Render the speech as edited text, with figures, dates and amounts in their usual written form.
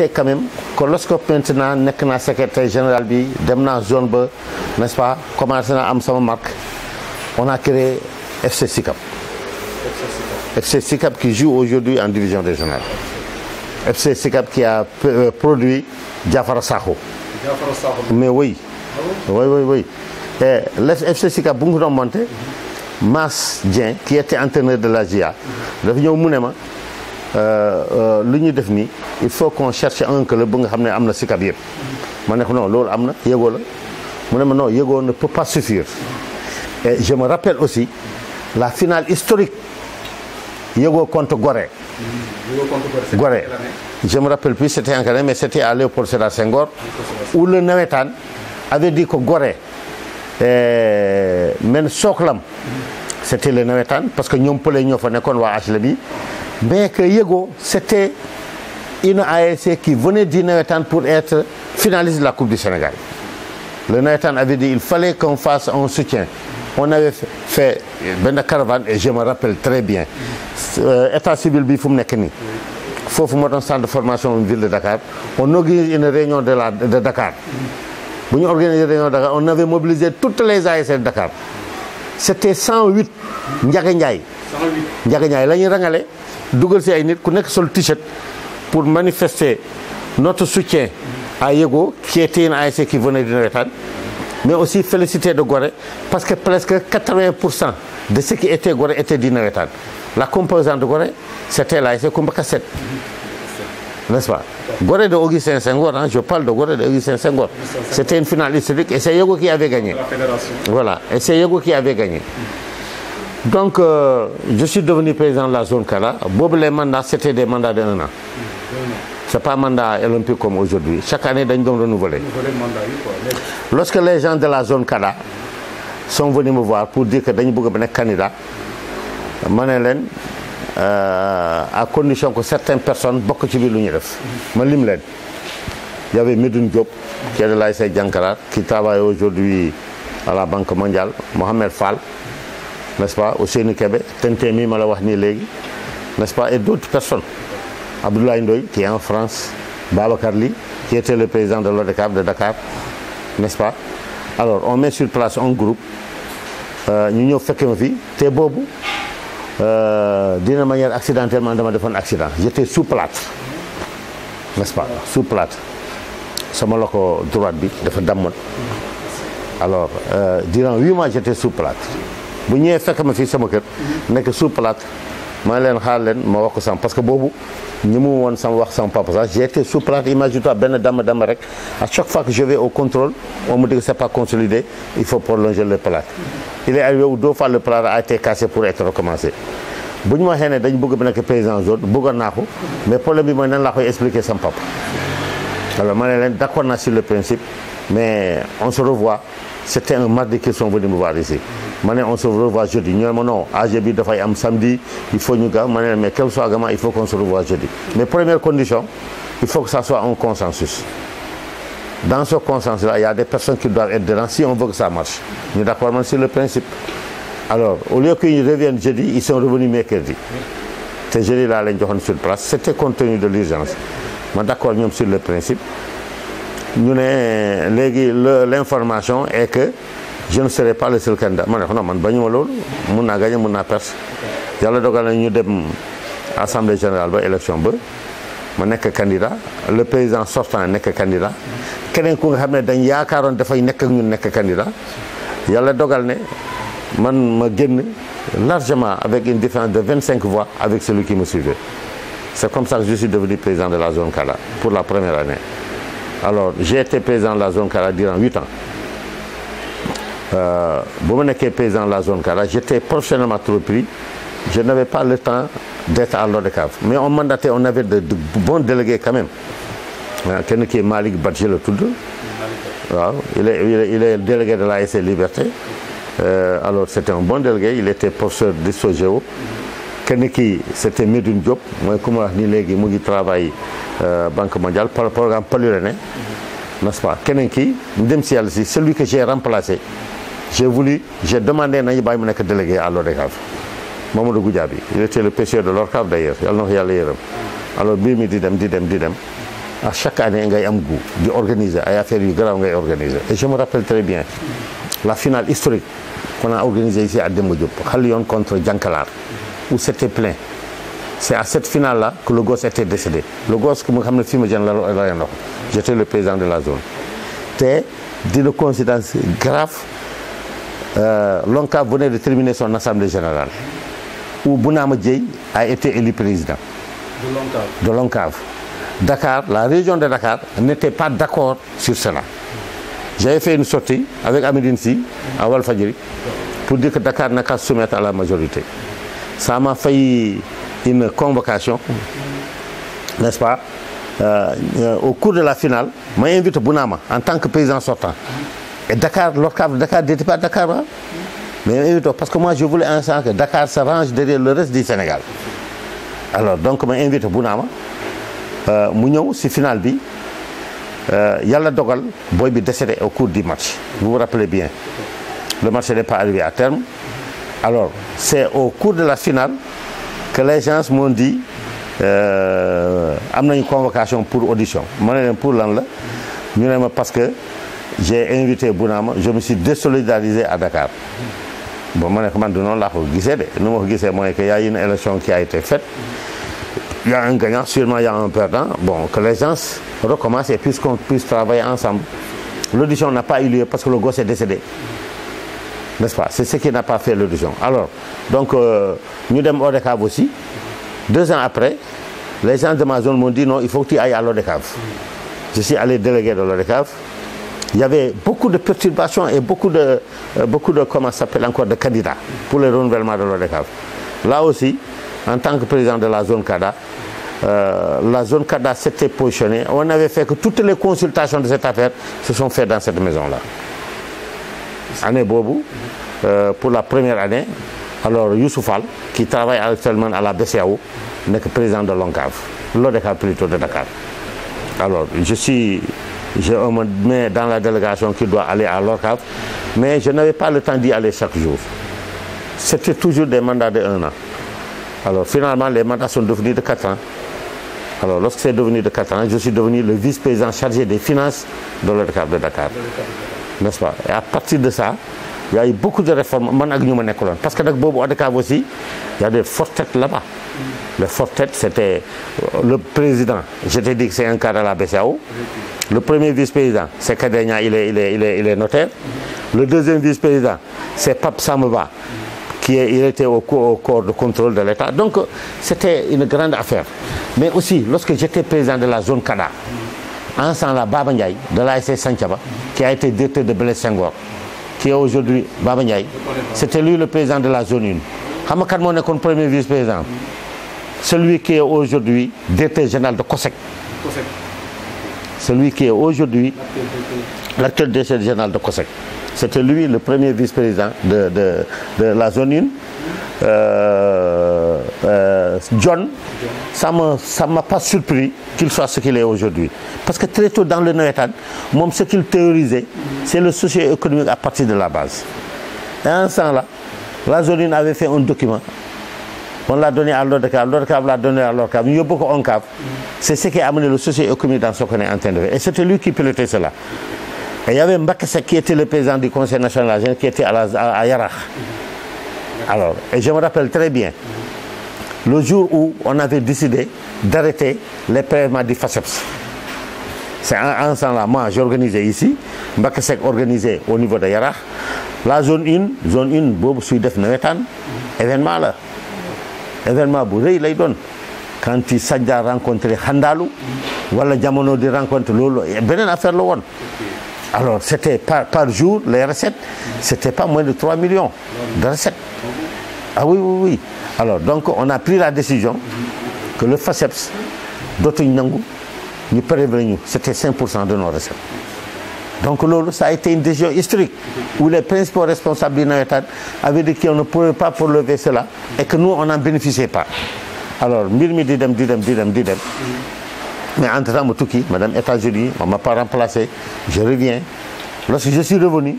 regretter quand même que lorsque maintenant nekk naa secrétaire général bi dem naa zone ba n'est-ce pas commencé naa am sama marque on a créé FC Sicap. FC Sicap qui joue aujourd'hui en division régionale. FC Sicap qui a produit Diafara Sakho. Mais oui. Oui. Et l'FC Sicap bu nga doon monté Mass Dieng qui était entraîneur de la GIA dafa ñëw mu ne ma lu ñuy def nii il faut qu'on cherche un club bu nga xam ne am na Sicap yëpp ma ne ko non loolu am na yëgoo la mu ne ma non yëgoo ne peut pas suffire. Et je me rappelle aussi la finale historique yëgoo contre Gorée. Gorée je me rappelle plus c'était en quelle mais c'était à Léopold Sédar Senghor où le nawetaan avait dit que Gorée men Soklam c'était le nawetaan parce que ñoom pële ñoo fa nekkoon waa HLM bi mais que yëgoo c'était une ASC qui venait du nawetaan pour être finaliste de la Coupe du Sénégal. Le nawetaan avait dit il fallait qu'on fasse un soutien. On avait fait benn caravane et je me rappelle très bien état civil bi fu mu nekk nii foofu moo doon centre de formation ville de Dakar on organise une réunion de Dakar bu ñu organiser réunion de Dakar on avait mobilisé toutes les ASC de Dakar c'était 108 Ndiaga Ndiaye la ñuy rangale dugal si ay nit ku nekk sol t-shirt pour manifester notre soutien à Yego qui était une ASC qui venait du nawetaan mais aussi féliciter de Gorée parce que presque 80% de ce qui était Gorée était du nawetaan. La composante de Gorée c'était l'ASC Koumba Kasset, n'est-ce pas? Gorée de Augustin Senghor, je parle de Gorée de Augustin Senghor. C'était une finale historique et c'est Yego qui avait gagné. Voilà, et c'est Yego qui avait gagné. Donc je suis devenu président de la zone Kala. Bob les mandats c'était des mandats de 1 an. C'est pas un mandat olympique comme aujourd'hui. Chaque année, ils doivent renouveler. Lorsque les gens de la zone Kada sont venus me voir pour dire que ils veulent être candidats, à condition que certaines personnes beaucoup de choses. Il y avait Medoune Diop, qui est de l'ASC Diankara, qui travaille aujourd'hui à la Banque mondiale, Mohamed Fall, n'est-ce pas, Ousseynou Kébé, Tentemi Malawahni Légui, n'est-ce pas, et d'autres personnes. Abdoulaye Ndoye qui est en France, Babacar Ly qui était le président de l'ODCAV de Dakar, n'est-ce pas? Alors on met sur place un groupe ñu ñëw fekk ma fi te boobu d'une manière accidentellement dama defoon accident j'étais sous plâtre, n'est-ce pas? Sous plâtre sama loxo droite bi dafa dammoon alors durant 8 mois j'étais sous plâtre bu ñëwee fekk ma fi sama kër nekk sous plâtre ma leen xaar leen ma wax ko sam parce que boobu ñi mu woon sama wax sama papa sax j'ai été sous plâtre imagine-toi benn dama rek à chaque fois que je vais au contrôle on me dit que c'est pas consolidé il faut prolonger le plâtre. Il est arrivé où 2 fois le plâtre a été cassé pour être recommencé bu ñu ma waxee ne dañu bëgg ba nekk président zone bëggoon naa ko mais problème bi mooy nan laa koy expliquer sama papa. Alors ma ne leen d'accord naa sur le principe mais on se revoit. C'était un mardi qu'ils sont venus me voir ici. On se revoit jeudi. Nous avons non, AGB de Fayam samedi, il faut nous gagner. Mais quel soit gamin, il faut qu'on se revoie jeudi. Mais première condition, il faut que ça soit un consensus. Dans ce consensus-là, il y a des personnes qui doivent être dedans si on veut que ça marche. Nous sommes d'accord sur le principe. Alors, au lieu qu'ils reviennent jeudi, ils sont revenus mercredi. C'est jeudi là, ils sont sur place. C'était compte tenu de l'urgence. Je suis d'accord sur le principe. L'information est que je ne serai pas le seul candidat. Je suis gagné, je perdre. Yalla dogal na ñu dem assemblée générale ba élection ba ma nekk candidat le président sortant nekk candidat keneen ku nga xam ne dañ yaakaaroon dafay nekk ak ñun nekk candidat yàlla dogal ne man ma génn largement avec une différence de 25 voix avec celui qui me suivait. C'est comme ça que je suis devenu président de la zone Kala pour la première année. Alors, j'ai été président de la zone Kala durant 8 ans. Bon, je suis président de la zone Kala, j'étais professionnellement trop pris. Je n'avais pas le temps d'être à l'ODCAV. Mais on mandatait, on avait de bons délégués quand même. Quelqu'un qui est Malik Badji le tout. Il est délégué de l'ASC Liberté. Alors, c'était un bon délégué, il était professeur d'histoire géo. Quelqu'un qui, c'était Medoune Diop. Moi, comme je travaille Banque mondiale par le programme Paluréné, n'est-ce pas? Celui que j'ai remplacé, j'ai demandé à Naïba de délégué à l'ODCAV. Mamadou Goudiaby, il était le pêcheur de l'ORCAV d'ailleurs. Alors, Bimi Didem. à chaque année ngay am goût di organiser ay affaires yu garaaw ngay organiser. Et je me rappelle très bien la finale historique qu'on a organisée ici à Demba Diop, Khalion contre Djankalar, où c'était plein. C'est à cette finale-là que le gosse était décédé. Le gosse que je suis j'étais le président de la zone. C'était d'une coïncidence grave. L'ONCAV venait de terminer son assemblée générale, où Bounama Dièye a été élu président. De l'ONCAV. Dakar, la région de Dakar n'était pas d'accord sur cela. J'avais fait une sortie avec Amidine Sy à Walfadjri pour dire que Dakar n'a qu'à se soumettre à la majorité. Ça m'a failli une convocation, n'est-ce pas, au cours de la finale, m'a invité Bounama en tant que président sortant. Et Dakar, l'ONCAV de Dakar n'était pas Dakar, hein? Mais parce que moi je voulais un sens que Dakar se range derrière le reste du Sénégal. Alors donc m'a invité Bounama, mu ñëw si finale bi yàlla dogal boy bi décédé au cours du match. Vous vous rappelez bien, le match n'est pas arrivé à terme. Alors c'est au cours de la finale que les gens m'ont dit am nañu convocation pour audition. Ma ne leen pour lan la ñu ne ma parce que j'ai invité Bounama, je me suis désolidarisé à Dakar. Bon, moi, je me qu'il y a une élection qui a été faite. Il y a un gagnant, sûrement il y a un perdant. Bon, que les gens recommencent et puisqu'on puisse travailler ensemble. L'audition n'a pas eu lieu parce que le gosse est décédé. N'est-ce pas? C'est ce qui n'a pas fait l'audition. Alors, donc, nous sommes au DECAV aussi. 2 ans après, les gens de ma zone m'ont dit non, il faut que tu ailles à l'ODCAV. Je suis allé délégué de l'ODCAV. Il y avait beaucoup de perturbations et beaucoup de comment ça s'appelle encore, de candidats pour le renouvellement de l'ODCAV. Là aussi, en tant que président de la zone CADA, la zone CADA s'était positionnée. On avait fait que toutes les consultations de cette affaire se sont faites dans cette maison-là. Année Bobo, pour la première année, alors Youssouf Fall, qui travaille actuellement à la BCAO, n'est que président de l'ONCAV, l'ODCAV plutôt de Dakar. Alors, je me mets dans la délégation qui doit aller à l'ODCAV, mais je n'avais pas le temps d'y aller chaque jour. C'était toujours des mandats de 1 an. Alors finalement, les mandats sont devenus de 4 ans. Alors lorsque c'est devenu de 4 ans, je suis devenu le vice-président chargé des finances de l'ODCAV de Dakar. N'est-ce pas? Et à partir de ça, il y a eu beaucoup de réformes. Parce que dans l'ODCAV aussi, il y a des fortes têtes là-bas. Les fortes têtes, c'était le président. Je t'ai dit que c'est un cadre à la BCAO. Le premier vice-président, c'est Kadenia, il est notaire. Le deuxième vice-président, c'est Pape Sameba, il était au corps de contrôle de l'État. Donc, c'était une grande affaire. Mais aussi, lorsque j'étais président de la zone CADA, ensemble à Baba Ndiaye, de l'ASC Santhiaba, qui a été directeur de Blaise Senghor, qui est aujourd'hui Baba Ndiaye, c'était lui le président de la zone 1. Hamakan Mon est le premier vice-président. Celui qui est aujourd'hui directeur général de COSEC. Celui qui est aujourd'hui l'actuel directeur général de COSEC. C'était lui le premier vice-président de la zone 1. John, ça ne m'a pas surpris qu'il soit ce qu'il est aujourd'hui. Parce que très tôt dans le Noëtan, ce qu'il théorisait, c'est le socio-économique à partir de la base. Et en ce temps-là, la zone 1 avait fait un document. On l'a donné à l'ODCAV, l'ODCAV l'a donné à l'ODCAV, il y a beaucoup d'ONCAV. C'est ce qui a amené le socio-économique dans ce qu'on est en train de faire. Et c'était lui qui pilotait cela. Et il y avait Mbakesek qui était le président du Conseil national qui était à Yarakh. Alors, et je me rappelle très bien, le jour où on avait décidé d'arrêter les prélèvements du FACEPS. C'est en ce temps-là, moi j'organisais ici, Mbakesek organisait au niveau de Yarakh. La zone 1, Bob Suidef Nawetan, événement là. Événement bourré, il donne. Quand il s'est rencontré Handalou, voilà Diamono de rencontre Lolo, et bien une affaire le one. Alors c'était par jour, les recettes, c'était pas moins de 3 millions de recettes. Ah oui. Alors donc on a pris la décision que le FACEPS, d'autres Nangu, nous prévenons, c'était 5% de nos recettes. Donc ça a été une décision historique où les principaux responsables du Nawetan avaient dit qu'on ne pouvait pas lever cela et que nous on n'en bénéficiait pas. Alors, didem. Mais entre-temps, Madame États-Unis, on ne m'a pas remplacé. Je reviens. Lorsque je suis revenu,